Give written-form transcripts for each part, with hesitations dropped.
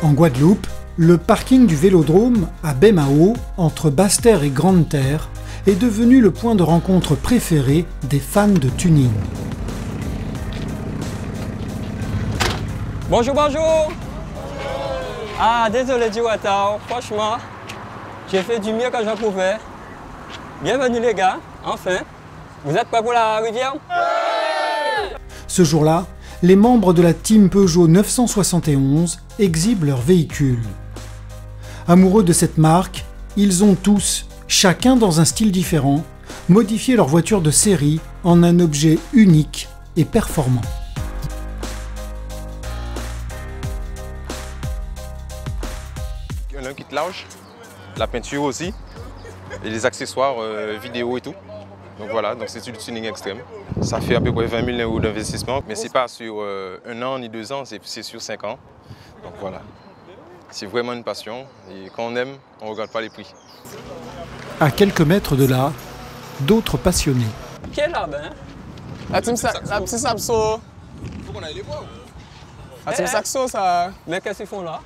En Guadeloupe, le parking du Vélodrome à Baie-Mahault, entre Basse-Terre et Grande-Terre, est devenu le point de rencontre préféré des fans de tuning. Bonjour, bonjour. Ah, désolé du retard. Franchement, j'ai fait du mieux que je pouvais. Bienvenue les gars, enfin. Vous êtes prêts pour la rivière? Ce jour-là, les membres de la team Peugeot 971 exhibent leur véhicule. Amoureux de cette marque, ils ont tous, chacun dans un style différent, modifié leur voiture de série en un objet unique et performant. Il y en a un kit lounge, la peinture aussi, et les accessoires vidéo et tout. Donc voilà, donc c'est du tuning extrême. Ça fait à peu près 20 000 euros d'investissement, mais c'est pas sur 1 an ni 2 ans, c'est sur 5 ans. Donc voilà, c'est vraiment une passion et quand on aime, on ne regarde pas les prix. À quelques mètres de là, d'autres passionnés. Qui est là-bas? La petite Saxo. Faut qu'on aille les voir. La petite Saxo, ça. Mais qu'est-ce qu'ils font là?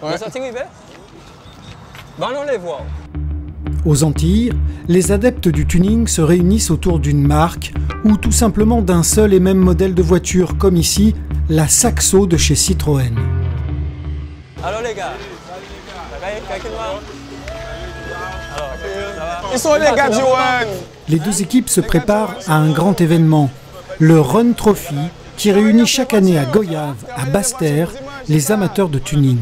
Ouais. Vous êtes arrivés? Ben allons les voir. Aux Antilles, les adeptes du tuning se réunissent autour d'une marque ou tout simplement d'un seul et même modèle de voiture, comme ici, la Saxo de chez Citroën. Alors les gars, Ils sont les gars du One. Les deux équipes se préparent à un grand événement, le Run Trophy, qui réunit chaque année à Goyave, à Basse-Terre, les amateurs de tuning.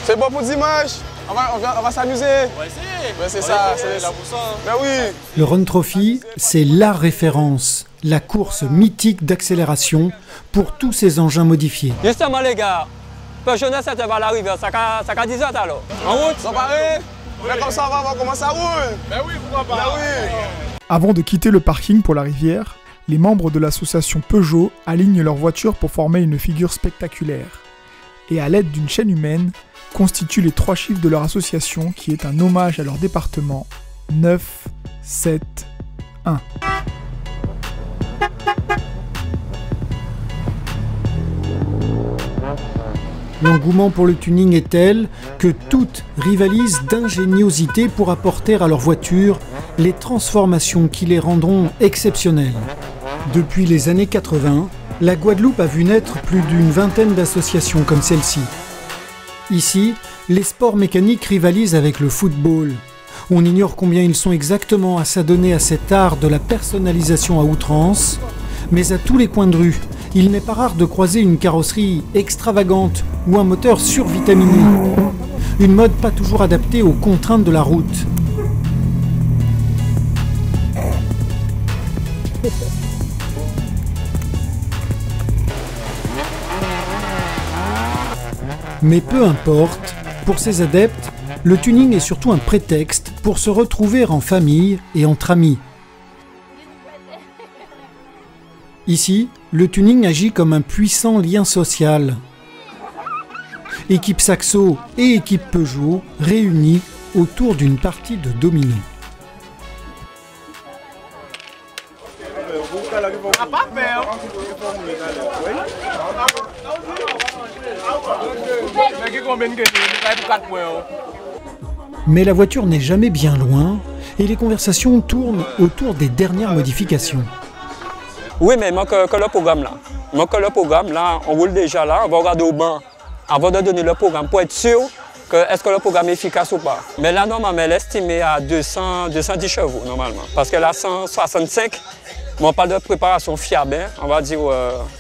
C'est bon pour dimanche. On va s'amuser. Ouais, c'est ça. Mais oui. Le Run Trophy, c'est la référence, la course mythique d'accélération pour tous ces engins modifiés. Justement les gars, Peugeot 971 va l'arriver, ça a 10 ans alors. En route. Ça paraît. Mais comme ça, on va voir comment ça roule. Mais oui, pourquoi pas. Mais oui. Avant de quitter le parking pour la rivière, les membres de l'association Peugeot alignent leurs voitures pour former une figure spectaculaire. Et à l'aide d'une chaîne humaine, constituent les 3 chiffres de leur association qui est un hommage à leur département 9, 7, 1. L'engouement pour le tuning est tel que toutes rivalisent d'ingéniosité pour apporter à leur voiture les transformations qui les rendront exceptionnelles. Depuis les années 80, la Guadeloupe a vu naître plus d'une vingtaine d'associations comme celle-ci. Ici, les sports mécaniques rivalisent avec le football. On ignore combien ils sont exactement à s'adonner à cet art de la personnalisation à outrance, mais à tous les coins de rue, il n'est pas rare de croiser une carrosserie extravagante ou un moteur survitaminé. Une mode pas toujours adaptée aux contraintes de la route. Mais peu importe, pour ces adeptes, le tuning est surtout un prétexte pour se retrouver en famille et entre amis. Ici, le tuning agit comme un puissant lien social. Équipe Saxo et équipe Peugeot réunies autour d'une partie de domino. Mais la voiture n'est jamais bien loin et les conversations tournent autour des dernières modifications. Oui, mais il manque que le programme là. Il manque que le programme là, on roule déjà là, on va regarder au banc avant de donner le programme pour être sûr que est-ce que le programme est efficace ou pas. Mais là, normalement, elle est estimée à 210 chevaux normalement. Parce qu'elle a 165. Mais on parle de préparation fiable, hein. On va dire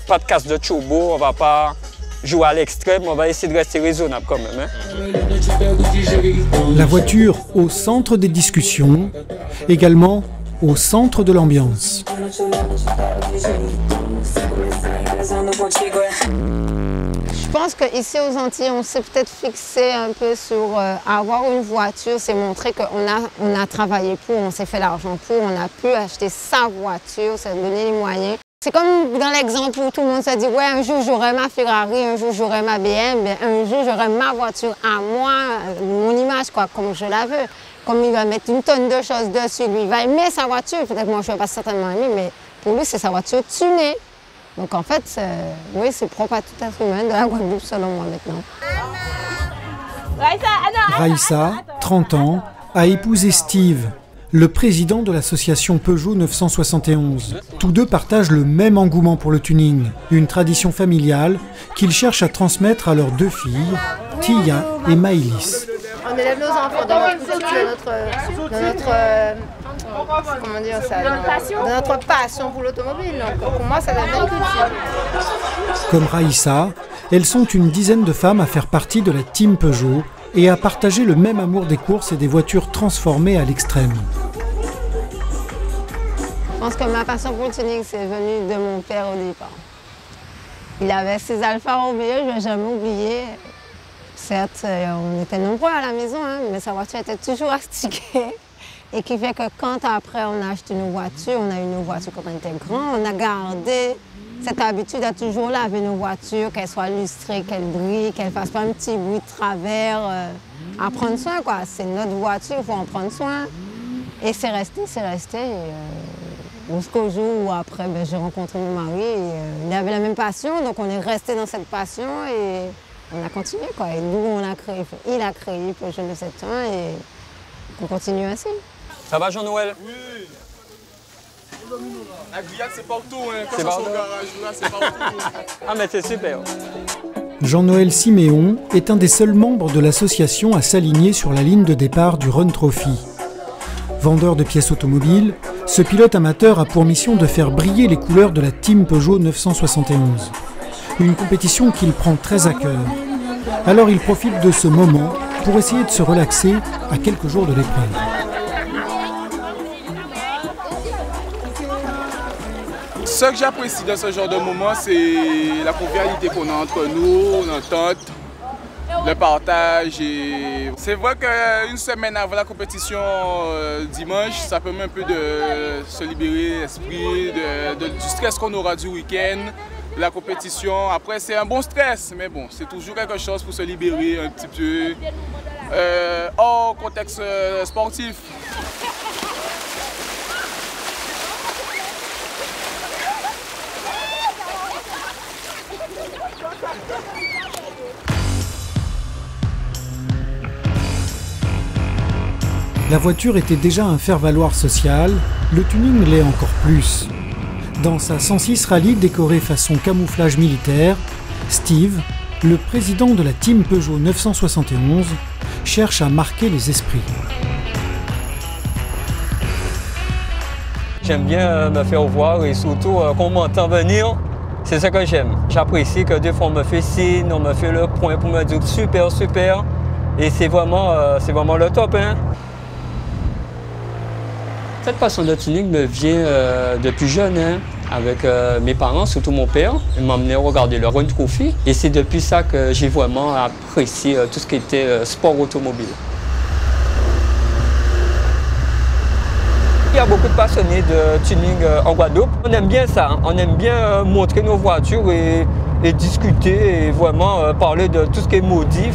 pas de casse de turbo, on va pas jouer à l'extrême, on va essayer de rester raisonnable quand même. Hein. La voiture au centre des discussions, également au centre de l'ambiance. Je pense qu'ici aux Antilles, on s'est peut-être fixé un peu sur avoir une voiture, c'est montrer qu'on a travaillé pour, on s'est fait l'argent pour, on a pu acheter sa voiture, ça a donné les moyens. C'est comme dans l'exemple où tout le monde se dit « Ouais, un jour j'aurai ma Ferrari, un jour j'aurai ma BM, un jour j'aurai ma voiture à moi, mon image, quoi, comme je la veux. » Comme il va mettre une tonne de choses dessus, lui, il va aimer sa voiture. Peut-être que moi, je ne vais pas certainement aimer, mais pour lui, c'est sa voiture tunée. Donc en fait, oui, c'est propre à tout être humain de la Guadeloupe, selon moi, maintenant. Raïssa, 30 ans, a épousé Steve, le président de l'association Peugeot 971. Tous deux partagent le même engouement pour le tuning, une tradition familiale qu'ils cherchent à transmettre à leurs deux filles, Tia et Maëlys. On élève nos enfants dans notre passion pour l'automobile. Donc pour moi, ça devient une culture. Comme Raïssa, elles sont une dizaine de femmes à faire partie de la team Peugeot et à partager le même amour des courses et des voitures transformées à l'extrême. Je pense que ma passion pour le tuning, c'est venu de mon père au départ. Il avait ses Alfa Romeo, je ne vais jamais oublier. Certes, on était nombreux à la maison, hein, mais sa voiture était toujours astiquée. Et qui fait que quand après on a acheté une voiture, on a eu une voiture quand on était grand, on a gardé cette habitude à toujours laver nos voitures, qu'elles soient lustrées, qu'elles brillent, qu'elles ne fassent pas un petit bruit de travers. À prendre soin, quoi. C'est notre voiture, il faut en prendre soin. Et c'est resté, jusqu'au jour où après j'ai rencontré mon mari. Il avait la même passion, donc on est resté dans cette passion et on a continué, quoi. Et nous, il a créé Peugeot 971 et on continue ainsi. Ça va, Jean-Noël? Oui. La grillade, c'est partout, hein. Quand ça, son garage, là, c'est partout. Ah, mais c'est super. Jean-Noël Siméon est un des seuls membres de l'association à s'aligner sur la ligne de départ du Run Trophy. Vendeur de pièces automobiles, ce pilote amateur a pour mission de faire briller les couleurs de la team Peugeot 971. Une compétition qu'il prend très à cœur. Alors il profite de ce moment pour essayer de se relaxer à quelques jours de l'épreuve. Ce que j'apprécie dans ce genre de moment, c'est la convivialité qu'on a entre nous, l'entente, le partage. C'est vrai qu'une semaine avant la compétition, dimanche, ça permet un peu de se libérer l'esprit, du stress qu'on aura du week-end, la compétition. Après, c'est un bon stress, mais bon, c'est toujours quelque chose pour se libérer un petit peu hors contexte sportif. La voiture était déjà un faire-valoir social, le tuning l'est encore plus. Dans sa 106 Rallye décorée façon camouflage militaire, Steve, le président de la team Peugeot 971, cherche à marquer les esprits. J'aime bien me faire voir et surtout qu'on m'entend venir. C'est ça que j'aime. J'apprécie que des fois on me fait signe, on me fait le point pour me dire super, super. Et c'est vraiment le top, hein. Cette passion de tuning me vient depuis jeune, hein, avec mes parents, surtout mon père. Ils m'emmenaient regarder le Run Trophy. Et c'est depuis ça que j'ai vraiment apprécié tout ce qui était sport automobile. Il y a beaucoup de passionnés de tuning en Guadeloupe. On aime bien ça, hein. On aime bien montrer nos voitures et discuter et vraiment parler de tout ce qui est modif.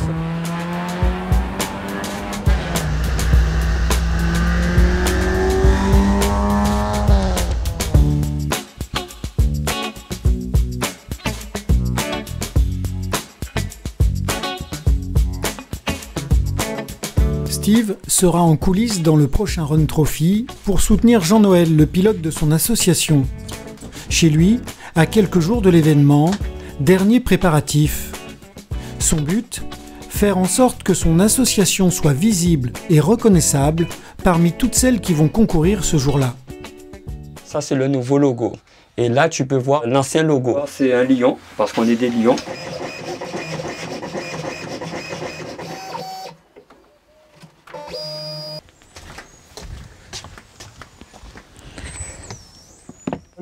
Steve sera en coulisses dans le prochain Run Trophy pour soutenir Jean-Noël, le pilote de son association. Chez lui, à quelques jours de l'événement, dernier préparatif. Son but ? Faire en sorte que son association soit visible et reconnaissable parmi toutes celles qui vont concourir ce jour-là. Ça, c'est le nouveau logo. Et là, tu peux voir l'ancien logo. C'est un lion, parce qu'on est des lions.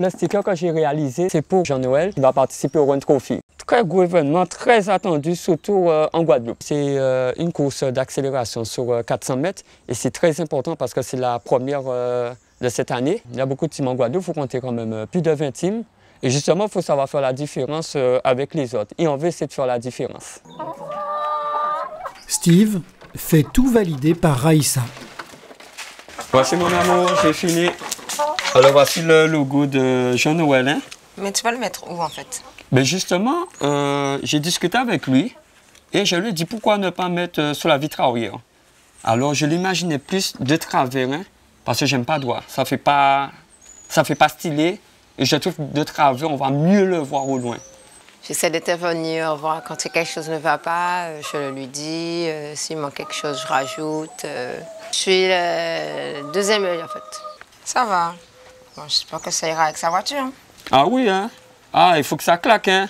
Le sticker que j'ai réalisé, c'est pour Jean-Noël qui va participer au Run Trophy. Très gros événement, très attendu, surtout en Guadeloupe. C'est une course d'accélération sur 400 mètres et c'est très important parce que c'est la première de cette année. Il y a beaucoup de teams en Guadeloupe, il faut compter quand même plus de 20 teams. Et justement, il faut savoir faire la différence avec les autres. Et on veut essayer de faire la différence. Steve fait tout valider par Raïssa. Voici mon amour, j'ai fini. Alors voici le logo de Jean-Noël. Hein? Mais tu vas le mettre où en fait? Mais justement, j'ai discuté avec lui et je lui ai dit pourquoi ne pas mettre sur la vitre arrière. Alors je l'imaginais plus de travers, hein, parce que j'aime pas droit. Ça fait pas stylé et je trouve de travers, on va mieux le voir au loin. J'essaie d'intervenir, voir quand quelque chose ne va pas, je le lui dis. S'il manque quelque chose, je rajoute. Je suis le deuxième œil en fait. Ça va. Bon, j'espère que ça ira avec sa voiture. Hein. Ah oui, hein? Ah, il faut que ça claque, hein?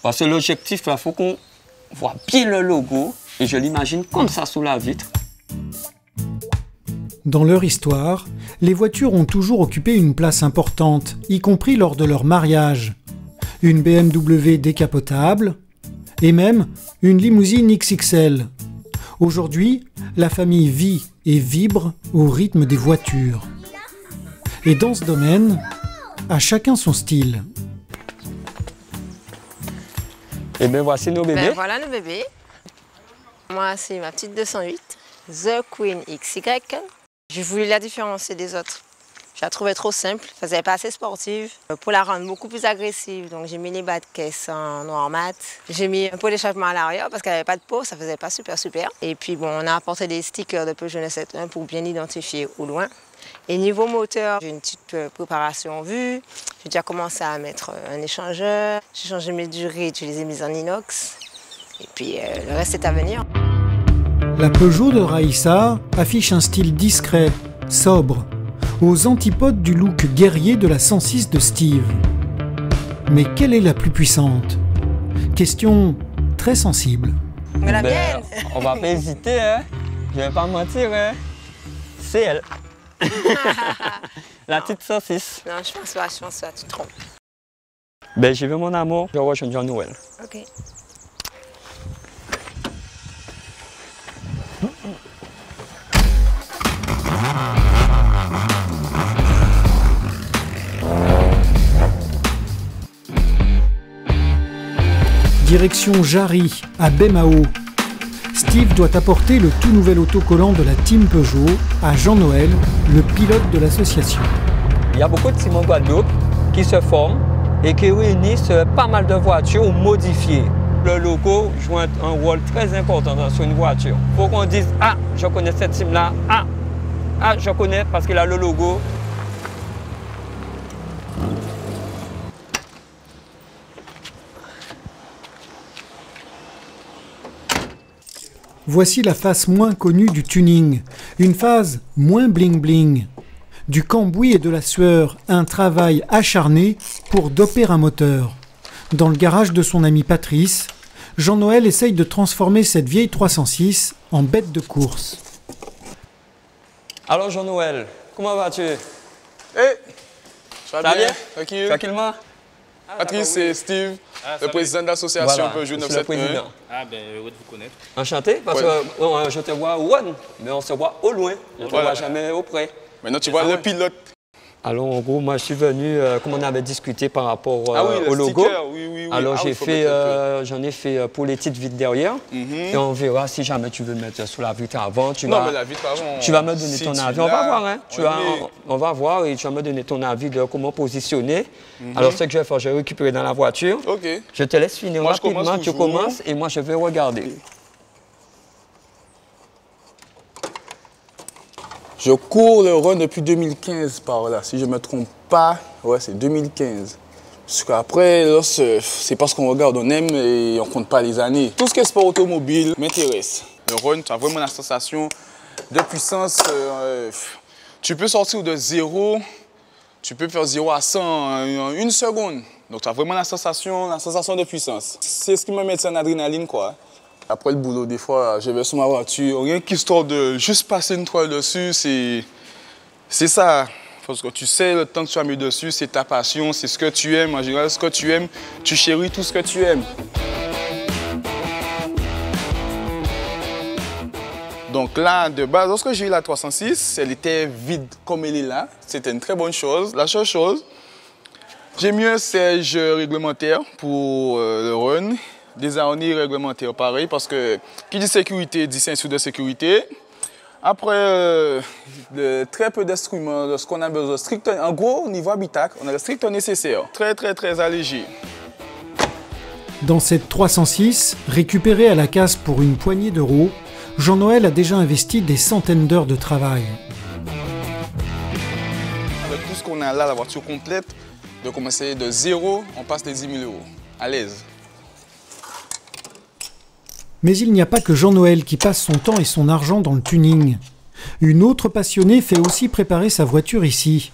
Parce que l'objectif, il faut qu'on voit bien le logo et je l'imagine comme ça sous la vitre. Dans leur histoire, les voitures ont toujours occupé une place importante, y compris lors de leur mariage. Une BMW décapotable et même une limousine XXL. Aujourd'hui, la famille vit et vibre au rythme des voitures. Et dans ce domaine, à chacun son style. Et bien voici nos bébés. Ben, voilà nos bébés. Moi, c'est ma petite 208, The Queen XY. J'ai voulu la différencier des autres. Je la trouvais trop simple, elle faisait pas assez sportive. Pour la rendre beaucoup plus agressive, donc j'ai mis les bas de caisse en noir mat. J'ai mis un pot d'échappement à l'arrière parce qu'elle n'avait pas de pot, ça faisait pas super. Et puis bon, on a apporté des stickers de Peugeot 971 pour bien identifier au loin. Et niveau moteur, j'ai une petite préparation vue. J'ai déjà commencé à mettre un échangeur. J'ai changé mes durées, je les ai mises en inox. Et puis le reste est à venir. La Peugeot de Raïssa affiche un style discret, sobre, aux antipodes du look guerrier de la 106 de Steve. Mais quelle est la plus puissante? Question très sensible. Mais la mienne! On va pas hésiter, hein? Je vais pas mentir, hein? C'est elle. La petite saucisse. Non, je pense pas, tu te trompes. Ben, j'y vais mon amour, je rejoins Jean-Noël. Ok. Direction Jarry, à Baie-Mahault. Steve doit apporter le tout nouvel autocollant de la team Peugeot à Jean-Noël, le pilote de l'association. Il y a beaucoup de teams en Guadeloupe qui se forment et qui réunissent pas mal de voitures modifiées. Le logo joue un rôle très important sur une voiture. Il faut qu'on dise « Ah, je connais cette team-là. Ah, je connais parce qu'il a le logo. » Voici la face moins connue du tuning, une phase moins bling-bling. Du cambouis et de la sueur, un travail acharné pour doper un moteur. Dans le garage de son ami Patrice, Jean-Noël essaye de transformer cette vieille 306 en bête de course. Alors Jean-Noël, comment vas-tu? Hey, ça va bien? Tranquille. Tranquillement? Patrice, c'est Steve, le président de l'association Peugeot 971. Ah ben, heureux de vous connaître. Enchanté, parce que je te vois au one, mais on se voit au loin. On ne te voit jamais auprès. Maintenant, tu vois le pilote. Alors, en gros, moi, je suis venu, comme on avait discuté par rapport le au logo. Sticker, oui. Alors, j'en ai fait pour les petites vitres derrière. Et on verra si jamais tu veux mettre sur la vitre avant. Tu vas me donner ton avis. On va voir, hein. On va voir et tu vas me donner ton avis de comment positionner. Alors, ce que je vais faire, je vais récupérer dans la voiture. OK. Je te laisse finir rapidement. Tu commences et moi, je vais regarder. Je cours le run depuis 2015 par là, si je ne me trompe pas. Ouais, c'est 2015. Parce qu'après, c'est parce qu'on regarde, on aime et on ne compte pas les années. Tout ce qui est sport automobile m'intéresse. Le run, tu as vraiment la sensation de puissance. Tu peux sortir de 0, tu peux faire 0 à 100 en 1 seconde. Donc tu as vraiment la sensation de puissance. C'est ce qui me met en adrénaline, quoi. Après le boulot, des fois, je vais sur ma voiture, rien qu'histoire de juste passer une toile dessus, c'est ça. Parce que tu sais, le temps que tu as mis dessus, c'est ta passion, c'est ce que tu aimes. En général, ce que tu aimes, tu chéris tout ce que tu aimes. Donc là, de base, lorsque j'ai eu la 306, elle était vide comme elle est là. C'était une très bonne chose. La seule chose, J'ai mis un siège réglementaire pour le run, des harnais réglementaires pareil, parce que qui dit sécurité dit ceinture de sécurité. Après, très peu d'instruments, de ce qu'on a besoin, strict, en gros, au niveau habitacle, on a le strict nécessaire, très allégé. Dans cette 306, récupérée à la casse pour une poignée d'euros, Jean-Noël a déjà investi des centaines d'heures de travail. Avec tout ce qu'on a là, la voiture complète, de commencer de zéro, on passe les 10 000 euros, à l'aise. Mais il n'y a pas que Jean-Noël qui passe son temps et son argent dans le tuning. Une autre passionnée fait aussi préparer sa voiture ici.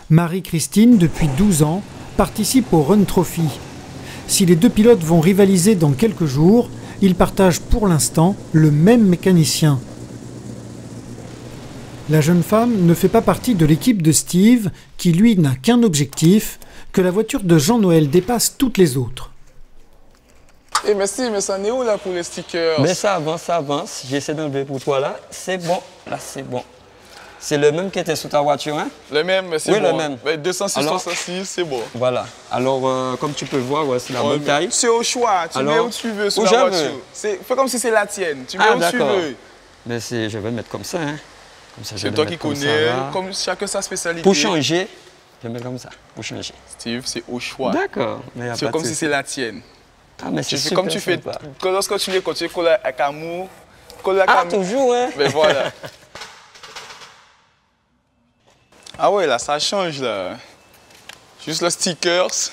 Marie-Christine, depuis 12 ans, participe au Run Trophy. Si les deux pilotes vont rivaliser dans quelques jours, ils partagent pour l'instant le même mécanicien. La jeune femme ne fait pas partie de l'équipe de Steve, qui lui n'a qu'un objectif, que la voiture de Jean-Noël dépasse toutes les autres. Eh mais Steve, mais ça en est où là pour les stickers? Mais ça avance. J'essaie d'enlever pour toi là. C'est bon, là c'est bon. C'est le même qui était sur ta voiture, hein? Le même, mais c'est oui, bon. Le même. 206, 306, c'est bon. Voilà. Alors, comme tu peux le voir, ouais, c'est la bonne taille. C'est au choix. Tu mets où tu veux sur la voiture. Fais comme si c'est la tienne. Tu mets où tu veux. Mais je vais le mettre comme ça, hein? C'est toi qui connais, comme chacun sa spécialité. Pour changer, je vais mettre comme ça, pour changer. Steve, c'est au choix. D'accord. C'est comme si c'est la tienne. Ah, mais c'est super comme tu fais, lorsque tu les continues, coller avec amour. Toujours, hein? Mais voilà. Ah ouais, là, ça change, là. Juste le stickers,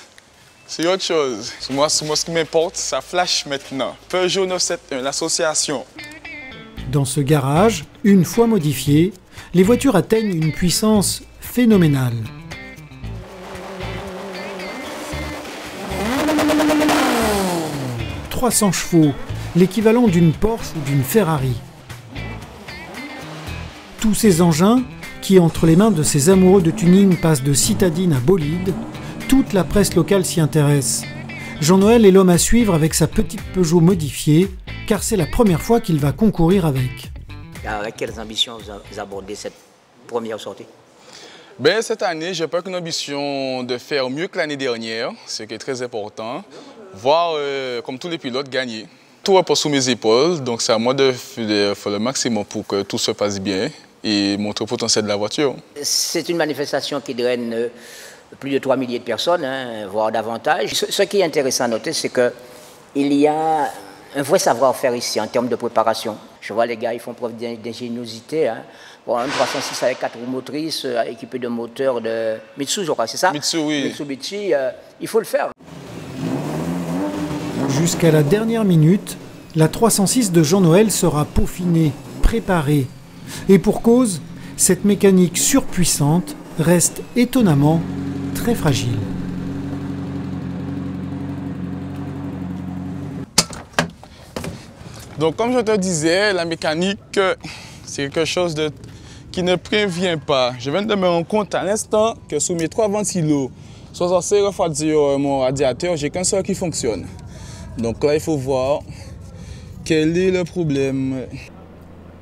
c'est autre chose. Moi, ce qui m'importe, ça flash maintenant. Peugeot 971, l'association. Dans ce garage, une fois modifiées, les voitures atteignent une puissance phénoménale. 300 chevaux, l'équivalent d'une Porsche ou d'une Ferrari. Tous ces engins, qui entre les mains de ces amoureux de tuning passent de citadine à bolide, toute la presse locale s'y intéresse. Jean-Noël est l'homme à suivre avec sa petite Peugeot modifiée, car c'est la première fois qu'il va concourir avec. Avec quelles ambitions vous abordez cette première sortie? Ben, cette année, j'ai pas qu'une ambition de faire mieux que l'année dernière, ce qui est très important. Voir, comme tous les pilotes, gagner. Tout repose sous mes épaules, donc c'est à moi de faire le maximum pour que tout se passe bien et montrer le potentiel de la voiture. C'est une manifestation qui draine plus de 3 milliers de personnes, hein, voire davantage. Ce qui est intéressant à noter, c'est qu'il y a un vrai savoir-faire ici en termes de préparation. Je vois les gars, ils font preuve d'ingéniosité. Hein. Bon, un 306 avec 4 roues motrices, équipé de moteurs de Mitsubishi, je crois, c'est ça? Mitsubishi, il faut le faire. Jusqu'à la dernière minute, la 306 de Jean-Noël sera peaufinée, préparée. Et pour cause, cette mécanique surpuissante reste étonnamment très fragile. Donc comme je te disais, la mécanique, c'est quelque chose qui ne prévient pas. Je viens de me rendre compte à l'instant que sous mes 3 ventilos sont censés refroidir mon radiateur, j'ai qu'un seul qui fonctionne. Donc là, il faut voir quel est le problème.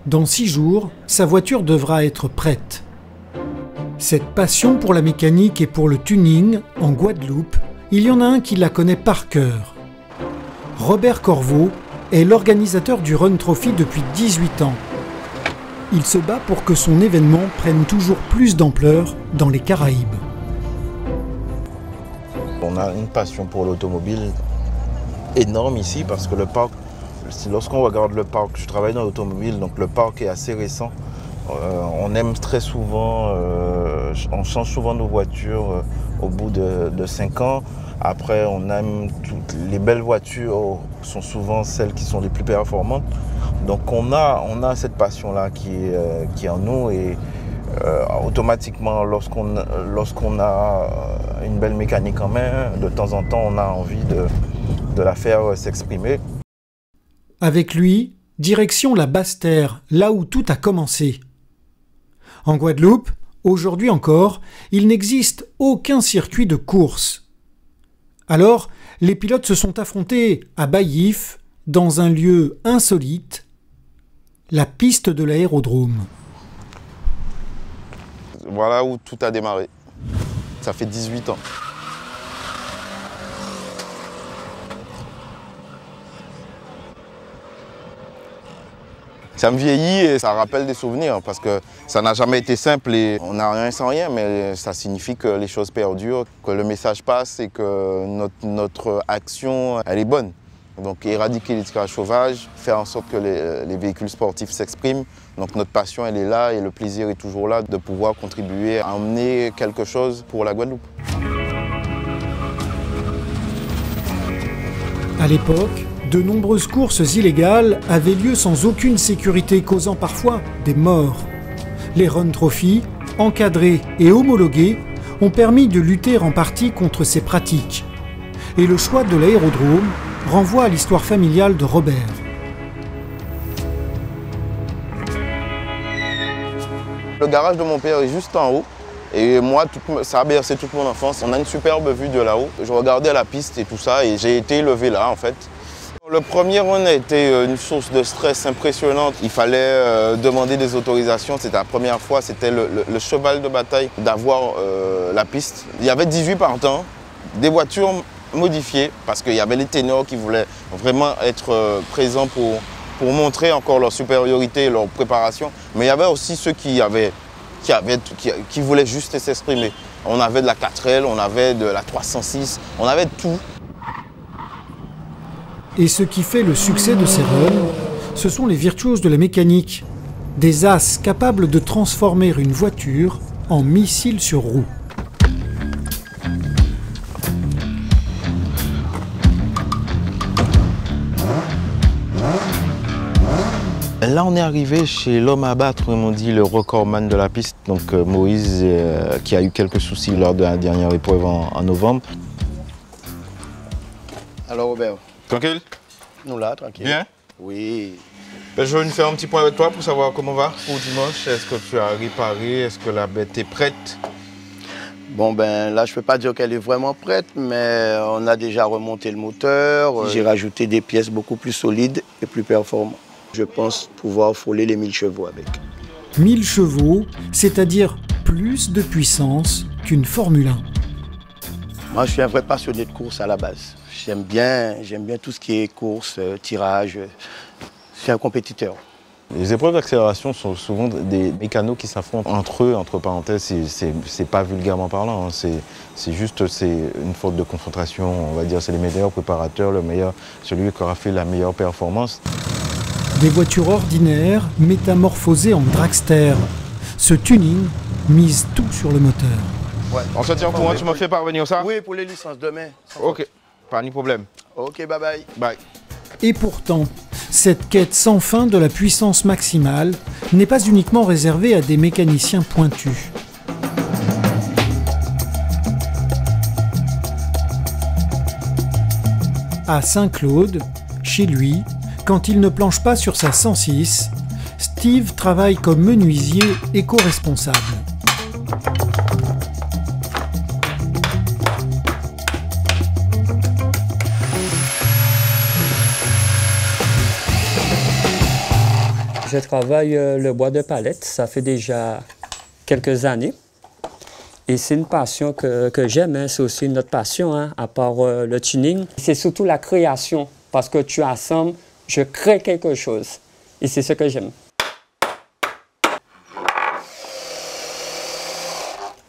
Dans 6 jours, sa voiture devra être prête. Cette passion pour la mécanique et pour le tuning, en Guadeloupe, il y en a un qui la connaît par cœur. Robert Corveau est l'organisateur du Run Trophy depuis 18 ans. Il se bat pour que son événement prenne toujours plus d'ampleur dans les Caraïbes. On a une passion pour l'automobile énorme ici parce que le parc, lorsqu'on regarde le parc, je travaille dans l'automobile, donc le parc est assez récent. On aime très souvent, on change souvent nos voitures au bout de 5 ans. Après, on aime les belles voitures sont souvent celles qui sont les plus performantes. Donc on a cette passion-là qui est en nous et automatiquement, lorsqu'on a une belle mécanique en main, de temps en temps, on a envie de la faire s'exprimer. Avec lui, direction la Basse-Terre, là où tout a commencé. En Guadeloupe, aujourd'hui encore, il n'existe aucun circuit de course. Alors, les pilotes se sont affrontés à Baillif, dans un lieu insolite, la piste de l'aérodrome. Voilà où tout a démarré. Ça fait 18 ans. Ça me vieillit et ça rappelle des souvenirs parce que ça n'a jamais été simple et on n'a rien sans rien, mais ça signifie que les choses perdurent, que le message passe et que notre action, elle est bonne. Donc éradiquer l'esclavage sauvage, faire en sorte que les véhicules sportifs s'expriment. Donc notre passion, elle est là et le plaisir est toujours là de pouvoir contribuer à emmener quelque chose pour la Guadeloupe. À l'époque, de nombreuses courses illégales avaient lieu sans aucune sécurité, causant parfois des morts. Les Run Trophy, encadrés et homologués, ont permis de lutter en partie contre ces pratiques. Et le choix de l'aérodrome renvoie à l'histoire familiale de Robert. Le garage de mon père est juste en haut. Et moi, ça a bercé toute mon enfance. On a une superbe vue de là-haut. Je regardais la piste et tout ça et j'ai été élevé là en fait. Le premier run a été une source de stress impressionnante. Il fallait demander des autorisations. C'était la première fois, c'était le cheval de bataille d'avoir la piste. Il y avait 18 partants, des voitures modifiées parce qu'il y avait les ténors qui voulaient vraiment être présents pour montrer encore leur supériorité et leur préparation. Mais il y avait aussi ceux qui voulaient juste s'exprimer. On avait de la 4L, on avait de la 306, on avait de tout. Et ce qui fait le succès de ces runs, ce sont les virtuoses de la mécanique, des as capables de transformer une voiture en missile sur roue. Là, on est arrivé chez l'homme à battre, comme on dit, le recordman de la piste, donc Moïse, qui a eu quelques soucis lors de la dernière épreuve en novembre. Alors Robert. Tranquille? Nous là, tranquille. Bien? Oui. Ben, je vais faire un petit point avec toi pour savoir comment va pour dimanche. Est-ce que tu as réparé? Est-ce que la bête est prête? Bon ben là, je ne peux pas dire qu'elle est vraiment prête, mais on a déjà remonté le moteur. J'ai rajouté des pièces beaucoup plus solides et plus performantes. Je pense pouvoir frôler les 1000 chevaux avec. 1000 chevaux, c'est-à-dire plus de puissance qu'une Formule 1. Moi, je suis un vrai passionné de course à la base. J'aime bien tout ce qui est course, tirage. Je suis un compétiteur. Les épreuves d'accélération sont souvent des mécanos qui s'affrontent entre eux, entre parenthèses. C'est pas vulgairement parlant, hein. C'est juste une faute de concentration. On va dire c'est les meilleurs préparateurs, celui qui aura fait la meilleure performance. Des voitures ordinaires métamorphosées en dragster. Ce tuning mise tout sur le moteur. Ouais. On se tient au courant, tu m'as fait parvenir ça? Oui, pour les licences demain. Ok, pas de problème. Ok, bye bye. Bye. Et pourtant, cette quête sans fin de la puissance maximale n'est pas uniquement réservée à des mécaniciens pointus. À Saint-Claude, chez lui, quand il ne planche pas sur sa 106, Steve travaille comme menuisier éco-responsable. Je travaille le bois de palette, ça fait déjà quelques années. Et c'est une passion que j'aime, hein. C'est aussi notre passion, hein, à part le tuning. C'est surtout la création, parce que tu assembles, je crée quelque chose. Et c'est ce que j'aime.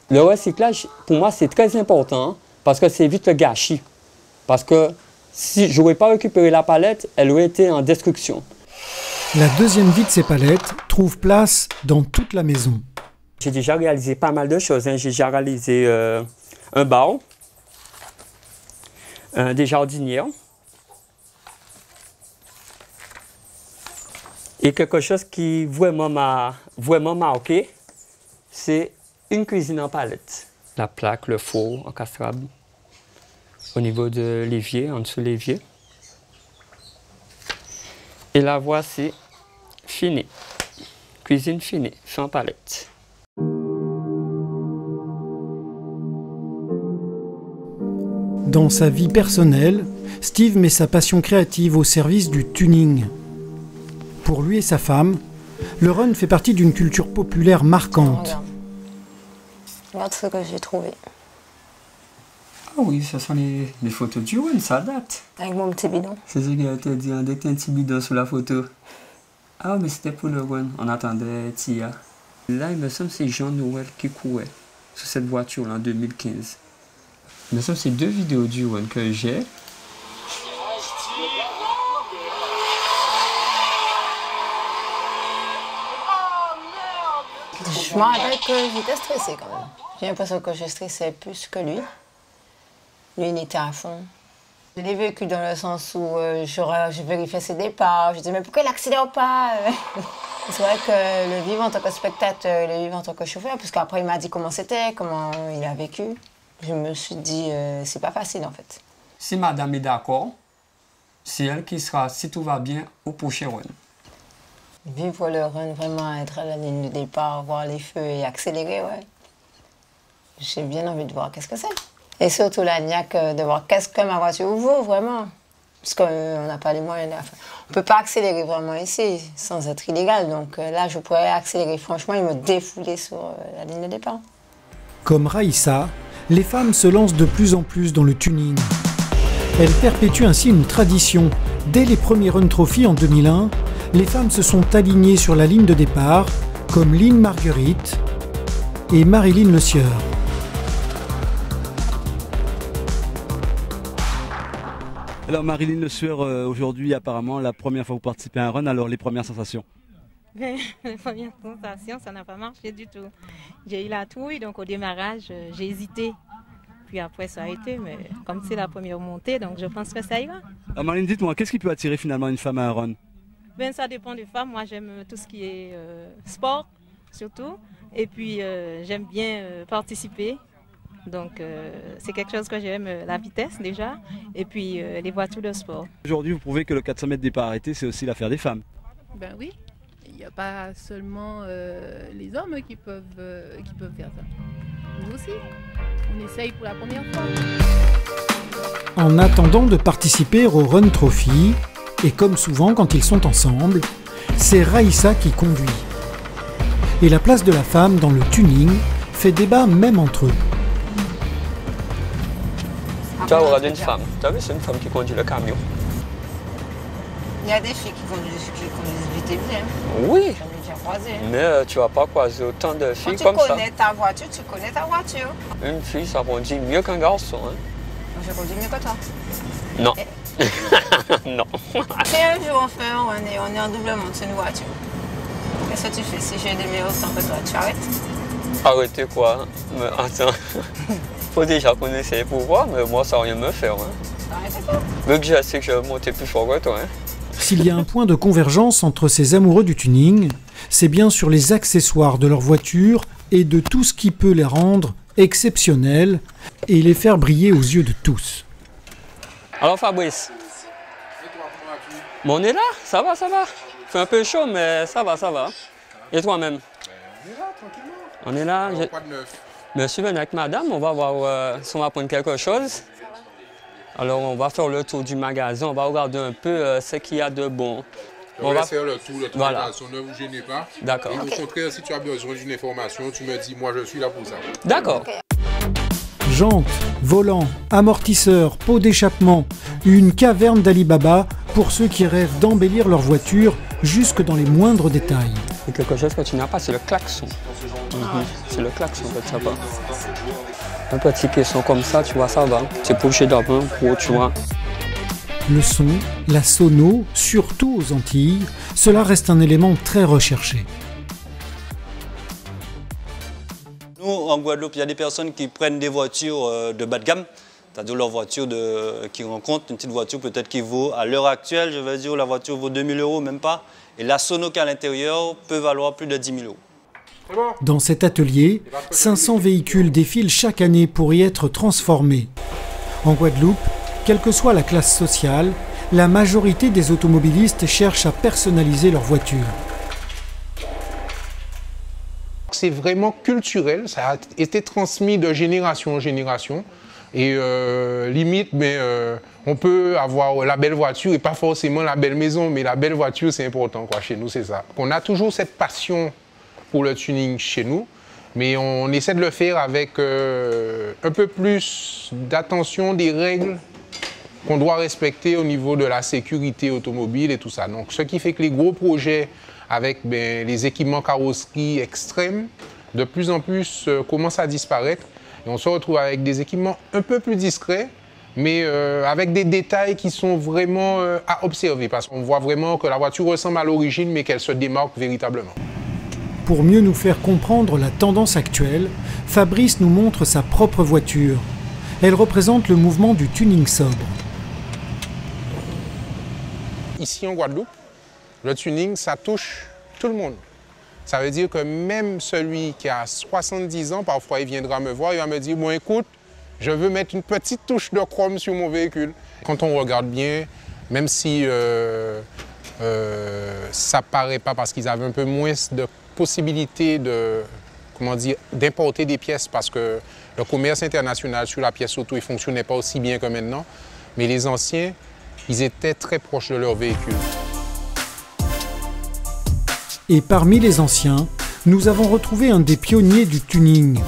Le recyclage, pour moi, c'est très important, parce que ça évite le gâchis. Parce que si je n'aurais pas récupéré la palette, elle aurait été en destruction. La deuxième vie de ces palettes trouve place dans toute la maison. J'ai déjà réalisé pas mal de choses, hein. J'ai déjà réalisé un bar, des jardinières. Et quelque chose qui vraiment m'a marqué, c'est une cuisine en palette. La plaque, le four encastrable au niveau de l'évier, en dessous de l'évier. Et la voici finie. Cuisine finie, fait en palette. Dans sa vie personnelle, Steve met sa passion créative au service du tuning. Pour lui et sa femme, le run fait partie d'une culture populaire marquante. Regarde ce que j'ai trouvé. Ah oui, ce sont les photos du run, ça date. Avec mon petit bidon. C'est ce qu'elle t'a dit, dès que t'as un petit bidon sur la photo. Ah, mais c'était pour le run. On attendait Tia. Là, il me semble que c'est Jean-Noël qui courait sur cette voiture en 2015. Il me semble que c'est 2 vidéos du run que j'ai. Je me rappelle que j'étais stressée quand même. J'ai l'impression que je stressais plus que lui. Lui, il était à fond. Je l'ai vécu dans le sens où je vérifiais ses départs. Je disais, mais pourquoi il n'accélère pas? C'est vrai que le vivre en tant que spectateur, le vivre en tant que chauffeur, parce qu'après il m'a dit comment c'était, comment il a vécu. Je me suis dit, c'est pas facile en fait. Si madame est d'accord, c'est elle qui sera, si tout va bien, au prochain run. Vivre le run, vraiment être à la ligne de départ, voir les feux et accélérer, ouais. J'ai bien envie de voir qu'est-ce que c'est. Et surtout la niaque de voir qu'est-ce que ma voiture vaut, vraiment. Parce qu'on n'a pas les moyens. On ne peut pas accélérer vraiment ici, sans être illégal. Donc là, je pourrais accélérer franchement et me défouler sur la ligne de départ. Comme Raïssa, les femmes se lancent de plus en plus dans le tuning. Elles perpétuent ainsi une tradition. Dès les premiers Run Trophy en 2001, les femmes se sont alignées sur la ligne de départ, comme Lynn Marguerite et Marilyn Le Sieur. Alors Marilyn Le Sueur, aujourd'hui apparemment la première fois que vous participez à un run, alors les premières sensations? Les premières sensations, ça n'a pas marché du tout. J'ai eu la trouille, donc au démarrage, j'ai hésité. Puis après ça a été, mais comme c'est la première montée, donc je pense que ça ira. Alors Marilyn, dites-moi, qu'est-ce qui peut attirer finalement une femme à un run? Ben, ça dépend des femmes. Moi j'aime tout ce qui est sport, surtout. Et puis j'aime bien participer. Donc c'est quelque chose que j'aime, la vitesse déjà, et puis les voitures de sport. Aujourd'hui, vous prouvez que le 400 mètres départ arrêté, c'est aussi l'affaire des femmes. Ben oui, il n'y a pas seulement les hommes qui peuvent faire ça. Nous aussi, on essaye pour la première fois. En attendant de participer au Run Trophy, et comme souvent quand ils sont ensemble, c'est Raïssa qui conduit. Et la place de la femme dans le tuning fait débat même entre eux. Tu vas regarder une femme. Tu as vu, c'est une femme qui conduit le camion. Il y a des filles qui conduisent vite et bien. Oui. J'en ai déjà croisé. Mais tu ne vas pas croiser autant de filles Quand comme ça. tu connais ta voiture, tu connais ta voiture. Une fille, ça conduit mieux qu'un garçon. Hein. Je conduis mieux que toi. Non. Non. Si un jour on fait un run et on est en double monte sur une voiture, qu'est-ce que tu fais? Si j'ai des meilleurs temps que toi, tu arrêtes? Arrêter quoi? Mais attends. Faut déjà qu'on essaye pour voir, mais moi ça va rien me faire. Hein. Vu que je sais que je vais monter plus fort que toi. Hein. S'il y a un point de convergence entre ces amoureux du tuning, c'est bien sur les accessoires de leur voiture et de tout ce qui peut les rendre exceptionnels et les faire briller aux yeux de tous. Alors Fabrice, bon, on est là, ça va, ça va. Il fait un peu chaud, mais ça va, ça va. Et toi-même? On est là, tranquillement. On est là. Alors, quoi de neuf? Je suis venu avec madame, on va voir si on va prendre quelque chose. Alors on va faire le tour du magasin, on va regarder un peu ce qu'il y a de bon. On va faire le tour de ton voilà. magasin, ne vous gênez pas. D'accord. Et au contraire, si tu as besoin d'une information, tu me dis, moi je suis là pour ça. D'accord. Jantes, volants, amortisseurs, pots d'échappement, une caverne d'Alibaba pour ceux qui rêvent d'embellir leur voiture jusque dans les moindres détails. Et quelque chose que tu n'as pas, c'est le klaxon. C'est le klaxon que tu n'as pas. Un petit caisson comme ça, tu vois, ça va. C'est pour le chef d'œuvre, pour, tu vois. Le son, la sono, surtout aux Antilles, cela reste un élément très recherché. Nous, en Guadeloupe, il y a des personnes qui prennent des voitures de bas de gamme, c'est-à-dire leur voiture qui rencontre une petite voiture peut-être qui vaut, à l'heure actuelle, je vais dire, la voiture vaut 2 000 €, même pas. Et la sono qui est à l'intérieur peut valoir plus de 10 000 €. Dans cet atelier, 500 véhicules défilent chaque année pour y être transformés. En Guadeloupe, quelle que soit la classe sociale, la majorité des automobilistes cherchent à personnaliser leur voiture. C'est vraiment culturel, ça a été transmis de génération en génération. Et limite, on peut avoir la belle voiture et pas forcément la belle maison, mais la belle voiture, c'est important quoi, chez nous, c'est ça. On a toujours cette passion pour le tuning chez nous, mais on essaie de le faire avec un peu plus d'attention des règles qu'on doit respecter au niveau de la sécurité automobile et tout ça. Donc, ce qui fait que les gros projets avec les équipements carrosserie extrêmes, de plus en plus commencent à disparaître. Et on se retrouve avec des équipements un peu plus discrets, mais avec des détails qui sont vraiment à observer, parce qu'on voit vraiment que la voiture ressemble à l'origine, mais qu'elle se démarque véritablement. Pour mieux nous faire comprendre la tendance actuelle, Fabrice nous montre sa propre voiture. Elle représente le mouvement du tuning sobre. Ici en Guadeloupe, le tuning, ça touche tout le monde. Ça veut dire que même celui qui a 70 ans, parfois il viendra me voir, il va me dire « Bon, écoute, je veux mettre une petite touche de chrome sur mon véhicule. » Quand on regarde bien, même si ça paraît pas parce qu'ils avaient un peu moins de possibilités d'importer des pièces parce que le commerce international sur la pièce auto ne fonctionnait pas aussi bien que maintenant. Mais les anciens, ils étaient très proches de leur véhicule. Et parmi les anciens, nous avons retrouvé un des pionniers du tuning.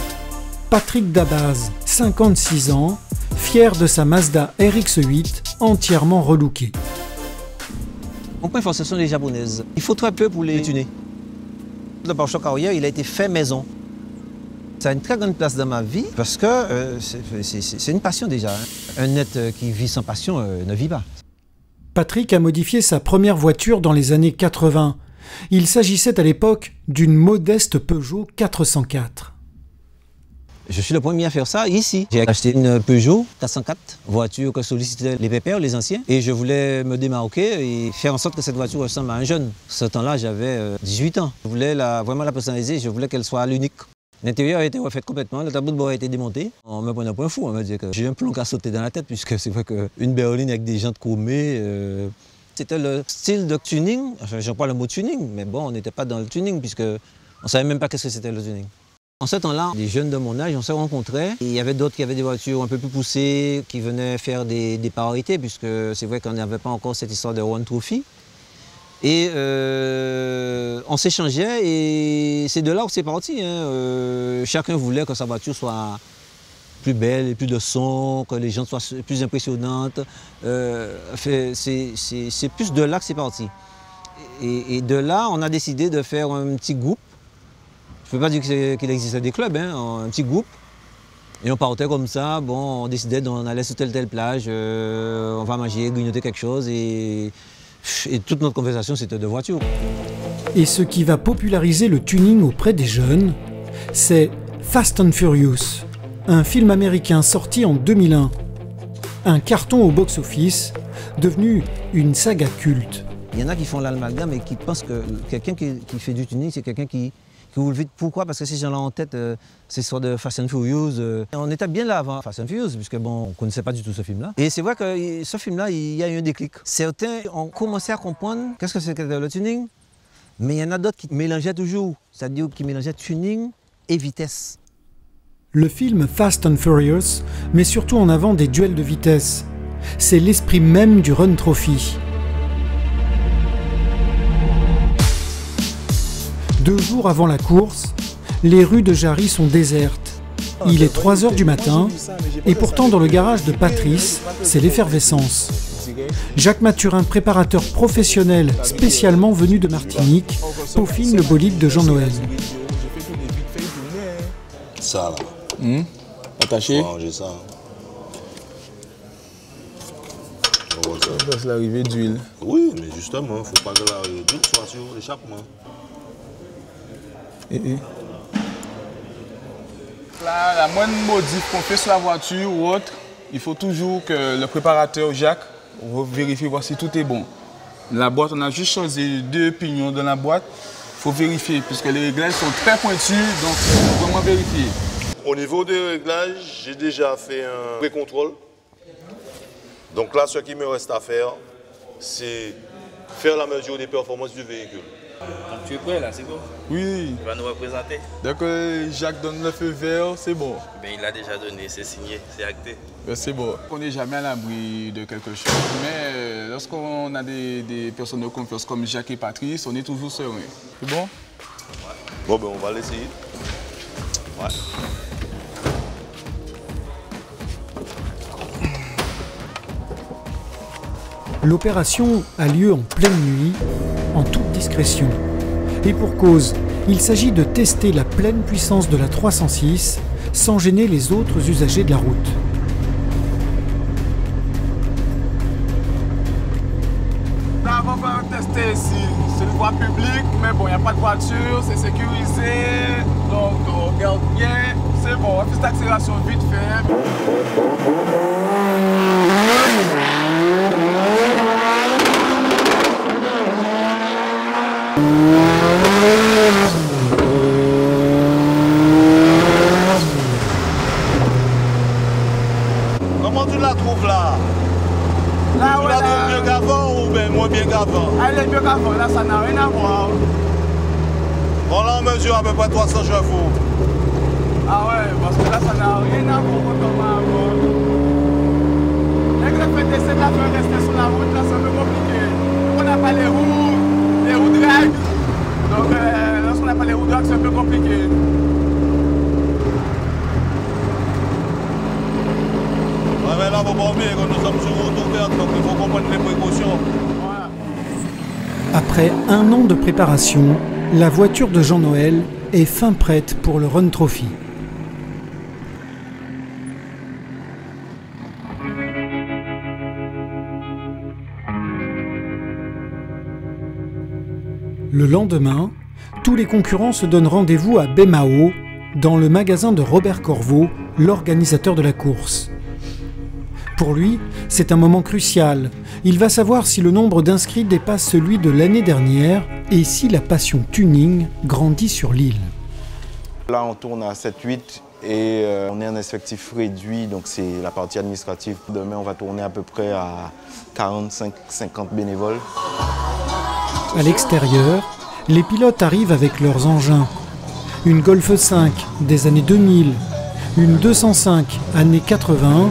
Patrick Dabaz, 56 ans, fier de sa Mazda RX-8 entièrement relookée. Mon point fort, ce sont les japonaises. Il faut très peu pour les tuner. Le pare-choc arrière, il a été fait maison. Ça a une très grande place dans ma vie parce que c'est une passion déjà. Un être qui vit sans passion ne vit pas. Patrick a modifié sa première voiture dans les années 80. Il s'agissait à l'époque d'une modeste Peugeot 404. Je suis le premier à faire ça ici. J'ai acheté une Peugeot 404, voiture que sollicitaient les pépères, les anciens. Et je voulais me démarquer et faire en sorte que cette voiture ressemble à un jeune. Ce temps-là, j'avais 18 ans. Je voulais vraiment la personnaliser, je voulais qu'elle soit l'unique. L'intérieur a été refait complètement, le tableau de bord a été démonté. On me prenait un point fou, on me dit que j'ai un plomb qui a sauté dans la tête, puisque c'est vrai qu'une berline avec des jantes chromées, c'était le style de tuning. Enfin, j'en parle le mot tuning, mais bon, on n'était pas dans le tuning, puisque on ne savait même pas qu'est-ce que c'était le tuning. En ce temps-là, les jeunes de mon âge, on s'est rencontrés. Et il y avait d'autres qui avaient des voitures un peu plus poussées, qui venaient faire des pararités, puisque c'est vrai qu'on n'avait pas encore cette histoire de One Trophy. Et on s'échangeait et c'est de là où c'est parti. Chacun voulait que sa voiture soit plus belle, plus de son, que les gens soient plus impressionnantes. C'est plus de là que c'est parti. Et de là, on a décidé de faire un petit groupe. Je ne peux pas dire qu'il existait des clubs, un petit groupe. Et on partait comme ça, bon, on décidait d'on allait sur telle plage, on va manger, grignoter quelque chose et toute notre conversation c'était de voiture. Et ce qui va populariser le tuning auprès des jeunes, c'est Fast and Furious, un film américain sorti en 2001. Un carton au box-office, devenu une saga culte. Il y en a qui font l'amalgame et qui pensent que quelqu'un qui fait du tuning, c'est quelqu'un qui roule vite. Pourquoi? Parce que ces gens-là en tête, c'est soit de Fast and Furious. On était bien là avant Fast and Furious, puisque bon, on ne connaissait pas du tout ce film-là. Et c'est vrai que ce film-là, il y a eu un déclic. Certains ont commencé à comprendre qu'est-ce que c'était le tuning, mais il y en a d'autres qui mélangeaient toujours, c'est-à-dire qui mélangeaient tuning et vitesse. Le film Fast and Furious met surtout en avant des duels de vitesse. C'est l'esprit même du Run Trophy. 2 jours avant la course, les rues de Jarry sont désertes. Il est 3 h du matin et pourtant dans le garage de Patrice, c'est l'effervescence. Jacques Mathurin, préparateur professionnel spécialement venu de Martinique, peaufine le bolide de Jean-Noël. Ça là. Attaché. Faut ranger ça. C'est l'arrivée d'huile. Oui, mais justement, faut pas que l'arrivée d'huile soit sur l'échappement. Là, la moindre modif qu'on fait sur la voiture ou autre, il faut toujours que le préparateur Jacques vérifie voir si tout est bon. La boîte, on a juste choisi 2 pignons dans la boîte. Il faut vérifier, puisque les réglages sont très pointus, donc il faut vraiment vérifier. Au niveau des réglages, j'ai déjà fait un pré-contrôle. Donc là, ce qui me reste à faire, c'est faire la mesure des performances du véhicule. Donc tu es prêt là, c'est bon? Oui. Tu vas nous représenter? Dès que Jacques donne le feu vert, c'est bon. Ben, il a déjà donné, c'est signé, c'est acté. C'est bon. On n'est jamais à l'abri de quelque chose, mais lorsqu'on a des personnes de confiance comme Jacques et Patrice, on est toujours serein. C'est bon? Bon, ben on va l'essayer. Ouais. L'opération a lieu en pleine nuit, en toute discrétion. Et pour cause, il s'agit de tester la pleine puissance de la 306 sans gêner les autres usagers de la route. Là, on va tester ici. C'est une voie publique, mais bon, il n'y a pas de voiture, c'est sécurisé. Donc, on regarde bien. C'est bon, on fait cette accélération vite fait. Comment tu la trouves là? Là, tu la trouves mieux qu'avant ou bien moins bien qu'avant? Elle est mieux qu'avant, là ça n'a rien à voir. Bon là on mesure à peu près 300 chevaux. Ah ouais, parce que là ça n'a rien à voir comme avant. Dès que le fait d'essayer de la faire rester sur la route, là c'est un peu compliqué. On n'a pas les roues drag. Donc lorsqu'on n'a pas les roues drag, c'est un peu compliqué. Ouais, mais là, il ne faut pas oublier que nous sommes sur route ouverte, donc il faut qu'on prenne les précautions. Après un an de préparation, la voiture de Jean-Noël est fin prête pour le Run Trophy. Le lendemain, tous les concurrents se donnent rendez-vous à Baie-Mahault, dans le magasin de Robert Corveau, l'organisateur de la course. Pour lui, c'est un moment crucial. Il va savoir si le nombre d'inscrits dépasse celui de l'année dernière et si la passion tuning grandit sur l'île. Là, on tourne à 7-8 et on est un effectif réduit, donc c'est la partie administrative. Demain, on va tourner à peu près à 45-50 bénévoles. À l'extérieur, les pilotes arrivent avec leurs engins. Une Golf 5 des années 2000, une 205 années 80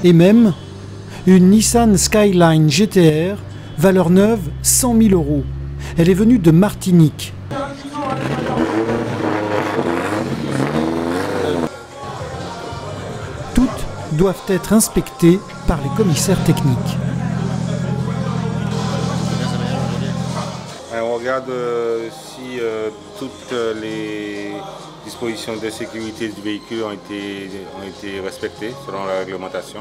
et même une Nissan Skyline GTR, valeur neuve 100 000 €. Elle est venue de Martinique. Toutes doivent être inspectées par les commissaires techniques. On regarde si toutes les dispositions de sécurité du véhicule ont été respectées selon la réglementation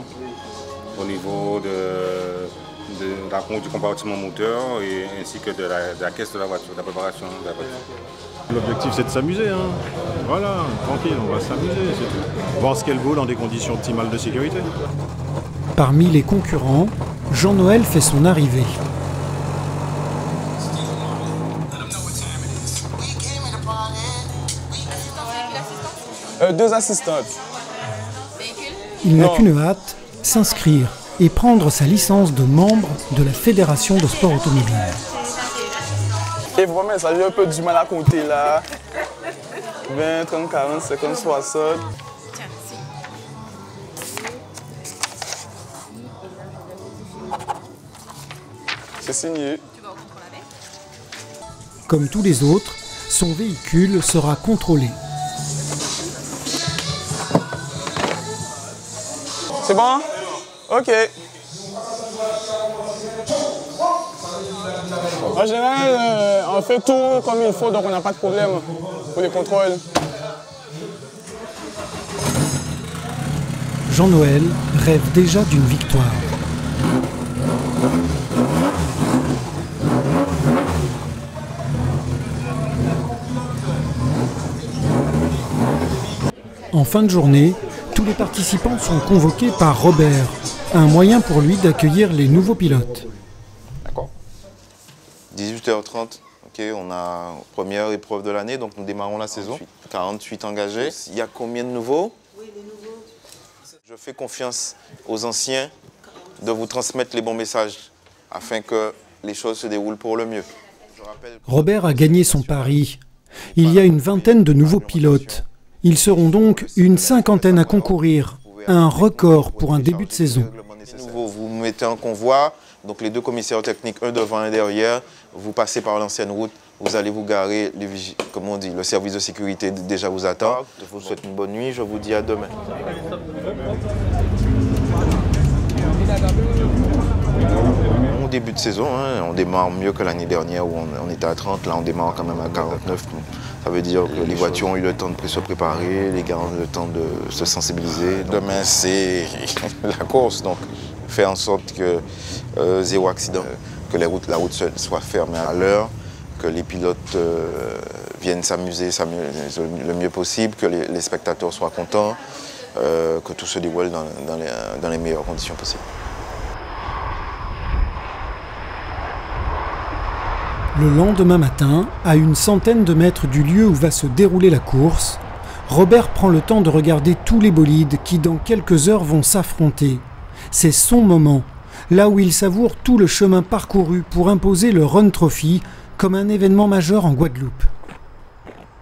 au niveau de la conduite du compartiment moteur et ainsi que de la caisse de la voiture, de la préparation de la voiture. L'objectif c'est de s'amuser, hein. Voilà, tranquille, on va s'amuser, c'est tout. Voir ce qu'elle vaut dans des conditions optimales de sécurité. Parmi les concurrents, Jean-Noël fait son arrivée. Deux assistantes. Il n'a qu'une hâte, s'inscrire et prendre sa licence de membre de la Fédération de sport automobile. Et vraiment, ça j'ai un peu du mal à compter là. 20, 30, 40, 50, 60. C'est signé. Comme tous les autres, son véhicule sera contrôlé. C'est bon? Ok. En général, on fait tout comme il faut, donc on n'a pas de problème pour les contrôles. Jean-Noël rêve déjà d'une victoire. En fin de journée, tous les participants sont convoqués par Robert, un moyen pour lui d'accueillir les nouveaux pilotes. D'accord. 18h30, ok, on a première épreuve de l'année, donc nous démarrons la saison. 48 engagés. Il y a combien de nouveaux? Oui, les nouveaux. Je fais confiance aux anciens de vous transmettre les bons messages afin que les choses se déroulent pour le mieux. Robert a gagné son pari. Il y a une vingtaine de nouveaux pilotes. Ils seront donc une cinquantaine à concourir, un record pour un début de saison. Vous vous mettez en convoi, donc les deux commissaires techniques, un devant et un derrière, vous passez par l'ancienne route, vous allez vous garer, comme on dit, le service de sécurité déjà vous attend. Je vous souhaite une bonne nuit, je vous dis à demain. début de saison, hein. On démarre mieux que l'année dernière où on était à 30, là on démarre quand même à 49. Ça veut dire que les voitures ont eu le temps de se préparer, les gars ont eu le temps de se sensibiliser. Demain c'est la course, donc faire en sorte que zéro accident, que la route soit fermée à l'heure, que les pilotes viennent s'amuser le mieux possible, que les spectateurs soient contents, que tout se déroule dans les meilleures conditions possibles. Le lendemain matin, à une centaine de mètres du lieu où va se dérouler la course, Robert prend le temps de regarder tous les bolides qui dans quelques heures vont s'affronter. C'est son moment, là où il savoure tout le chemin parcouru pour imposer le Run Trophy comme un événement majeur en Guadeloupe.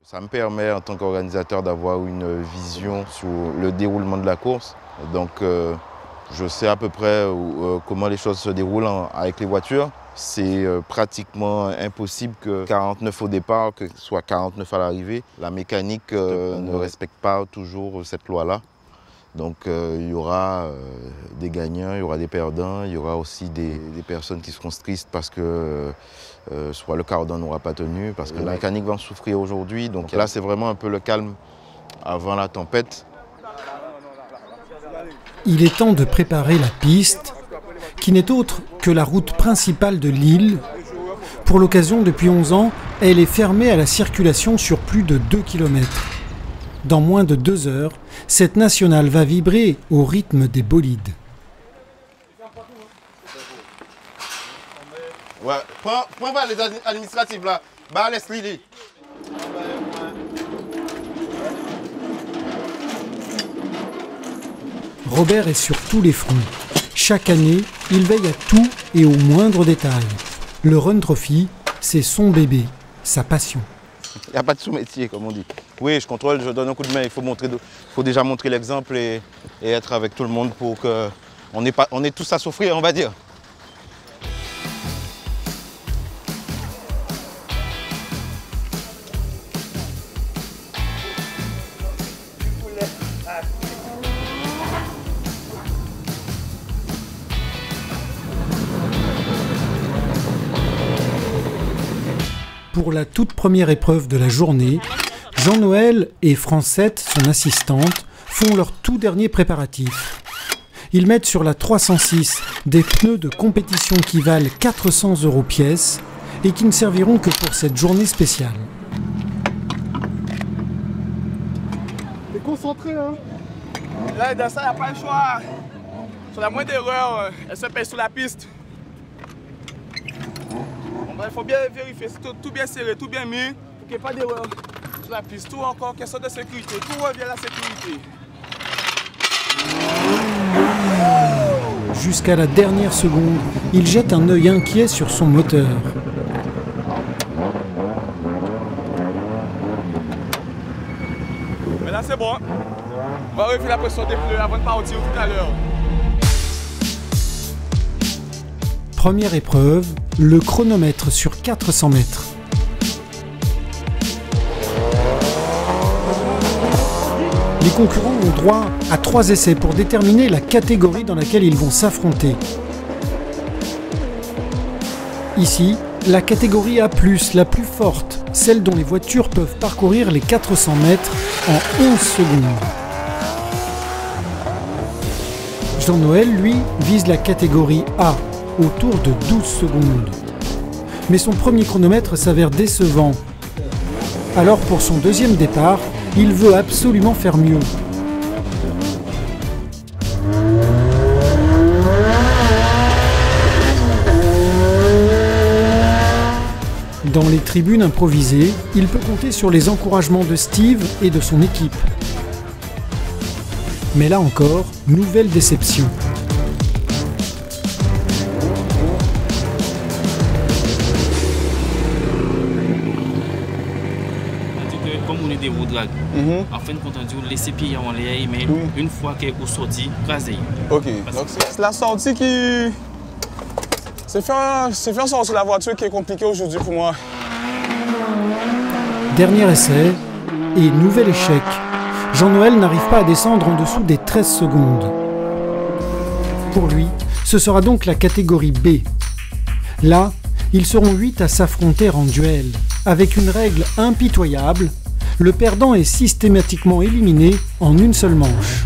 Ça me permet en tant qu'organisateur d'avoir une vision sur le déroulement de la course. Donc je sais à peu près comment les choses se déroulent avec les voitures. C'est pratiquement impossible que 49 au départ, que ce soit 49 à l'arrivée. La mécanique ne respecte pas toujours cette loi-là. Donc il y aura des gagnants, il y aura des perdants, il y aura aussi des personnes qui seront tristes parce que soit le cardan n'aura pas tenu, parce que la mécanique va en souffrir aujourd'hui. Donc là c'est vraiment un peu le calme avant la tempête. Il est temps de préparer la piste, qui n'est autre que la route principale de l'île. Pour l'occasion, depuis 11 ans, elle est fermée à la circulation sur plus de 2 km. Dans moins de 2 heures, cette nationale va vibrer au rythme des bolides. Ouais, prends les administratifs là, bah laisse Lily. Robert est sur tous les fronts. Chaque année, il veille à tout et au moindre détail. Le Run Trophy, c'est son bébé, sa passion. Il n'y a pas de sous-métier, comme on dit. Oui, je contrôle, je donne un coup de main. Il faut déjà montrer l'exemple et être avec tout le monde pour qu'on ait tous à souffrir, on va dire. Pour la toute première épreuve de la journée, Jean-Noël et Francette, son assistante, font leur tout dernier préparatif. Ils mettent sur la 306 des pneus de compétition qui valent 400 € pièce et qui ne serviront que pour cette journée spéciale. T'es concentré, hein? Là, dans ça, il n'y a pas le choix. Sur la moindre erreur, elle se paye sur la piste. Il faut bien vérifier, c'est tout bien serré, tout bien mis, pour qu'il n'y ait pas d'erreur sur la piste. Tout encore, question de sécurité, tout revient à la sécurité. Jusqu'à la dernière seconde, il jette un œil inquiet sur son moteur. Mais là c'est bon, on va vérifier la pression des pneus avant de partir tout à l'heure. Première épreuve, le chronomètre sur 400 mètres. Les concurrents ont droit à 3 essais pour déterminer la catégorie dans laquelle ils vont s'affronter. Ici, la catégorie A+, la plus forte, celle dont les voitures peuvent parcourir les 400 mètres en 11 secondes. Jean-Noël, lui, vise la catégorie A, autour de 12 secondes. Mais son premier chronomètre s'avère décevant. Alors pour son deuxième départ, il veut absolument faire mieux. Dans les tribunes improvisées, il peut compter sur les encouragements de Steve et de son équipe. Mais là encore, nouvelle déception. Comme on est des routes drag, en fin de compte, on dit laisser pied en l'air, mais une fois qu'elle est sortie, craser. Ok, donc c'est la sortie qui. C'est faire sortir la voiture qui est compliqué aujourd'hui pour moi. Dernier essai et nouvel échec. Jean-Noël n'arrive pas à descendre en dessous des 13 secondes. Pour lui, ce sera donc la catégorie B. Là, ils seront 8 à s'affronter en duel. Avec une règle impitoyable, le perdant est systématiquement éliminé en une seule manche.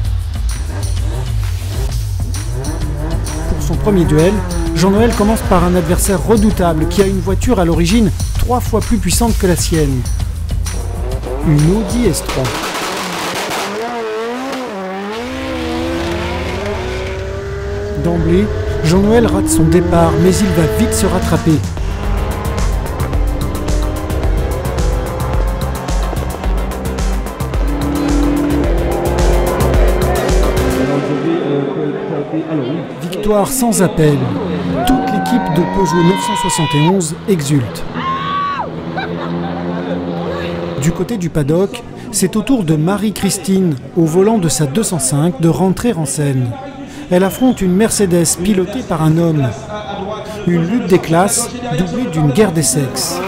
Pour son premier duel, Jean-Noël commence par un adversaire redoutable qui a une voiture à l'origine 3 fois plus puissante que la sienne. Une Audi S3. D'emblée, Jean-Noël rate son départ, mais il va vite se rattraper. Victoire sans appel. Toute l'équipe de Peugeot 971 exulte. Du côté du paddock, c'est au tour de Marie-Christine, au volant de sa 205, de rentrer en scène. Elle affronte une Mercedes pilotée par un homme. Une lutte des classes doublée d'une guerre des sexes.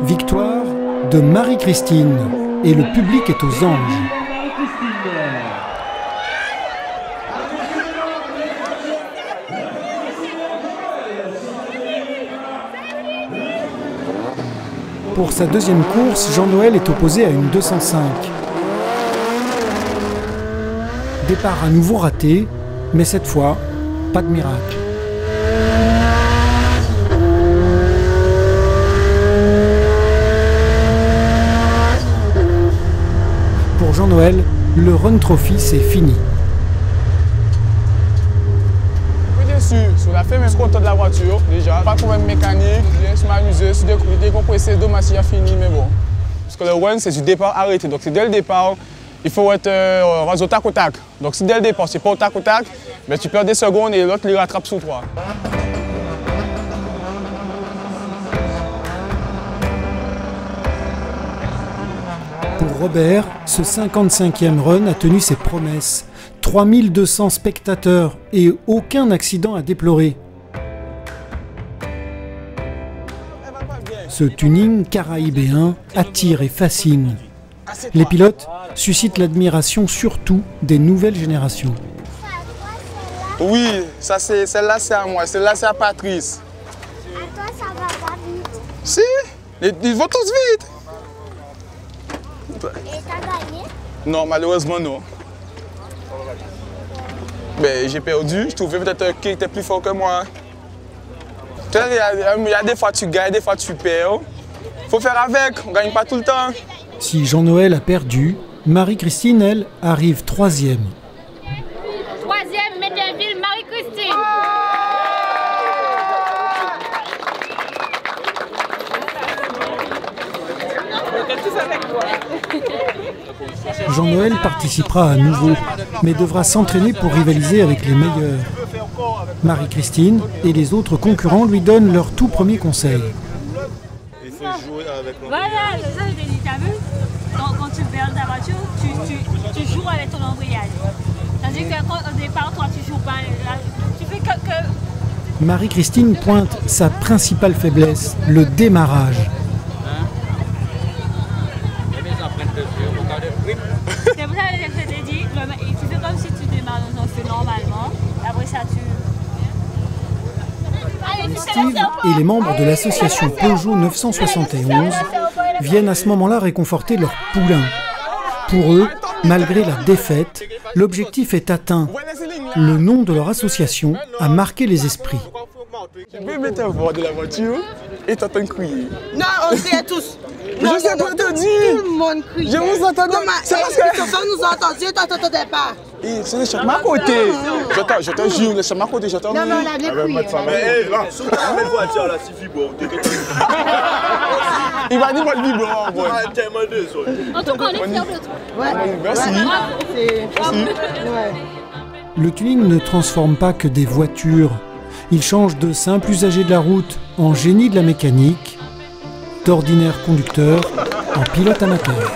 Victoire de Marie-Christine et le public est aux anges. Pour sa deuxième course, Jean-Noël est opposé à une 205. Départ à nouveau raté, mais cette fois, pas de miracle. Pour Jean-Noël, le Run Trophy, c'est fini. Sur la fin, même content de la voiture, déjà. Pas de problème mécanique, je m'amuse, sur des décompressés, dommage il a fini, mais bon. Parce que le run, c'est du départ arrêté. Donc, c'est dès le départ, il faut être au tac au tac. Donc, si dès le départ, c'est pas au tac au tac, mais tu perds des secondes et l'autre, il rattrape sur toi. Pour Robert, ce 55e run a tenu ses promesses. 3200 spectateurs et aucun accident à déplorer. Ce tuning caraïbéen attire et fascine. Les pilotes suscitent l'admiration surtout des nouvelles générations. Oui, celle-là c'est à moi, celle-là c'est à Patrice. À toi ça va pas vite. Si, ils vont tous vite. Et t'as gagné? Non, malheureusement non. Ben, j'ai perdu, je trouvais peut-être qu'il était plus fort que moi. Il y a des fois tu gagnes, des fois tu perds. Faut faire avec, on ne gagne pas tout le temps. Si Jean-Noël a perdu, Marie-Christine, elle, arrive 3e. 3e, Médinville, Marie-Christine. Jean-Noël participera à nouveau, mais devra s'entraîner pour rivaliser avec les meilleurs. Marie-Christine et les autres concurrents lui donnent leur tout premier conseil. Il faut jouer avec l'embrayage. Voilà, ça je t'ai dit, t'as vu? Quand tu perds ta voiture, tu joues avec ton embrayage. C'est-à-dire que quand au départ, toi tu joues pas, là, tu fais que... Marie-Christine pointe sa principale faiblesse, le démarrage. C'est pour ça que je t'ai dit, tu fais comme si tu démarres dans un feu normalement, après ça tu... Steve et les membres de l'association Peugeot 971 viennent à ce moment-là réconforter leur poulain. Pour eux, malgré la défaite, l'objectif est atteint. Le nom de leur association a marqué les esprits. Tu peux mettre à bord de la voiture et t'entends crier. Non, on criait tous. Je sais pas te dire. Tout le monde criait. Je vous entendais. C'est parce que nous entendons, toi t'entendais pas. C'est le chef à côté. Je te jure, le chef à côté, je t'en Non, on a bien crié. Mais là, la voiture là, c'est fibre. Il va dire votre vibre. En tout cas, on est fiers de toi. Ouais. Merci. Merci. Le tuning ne transforme pas que des voitures. Il change de simples usagers de la route en génie de la mécanique, d'ordinaires conducteurs en pilotes amateurs.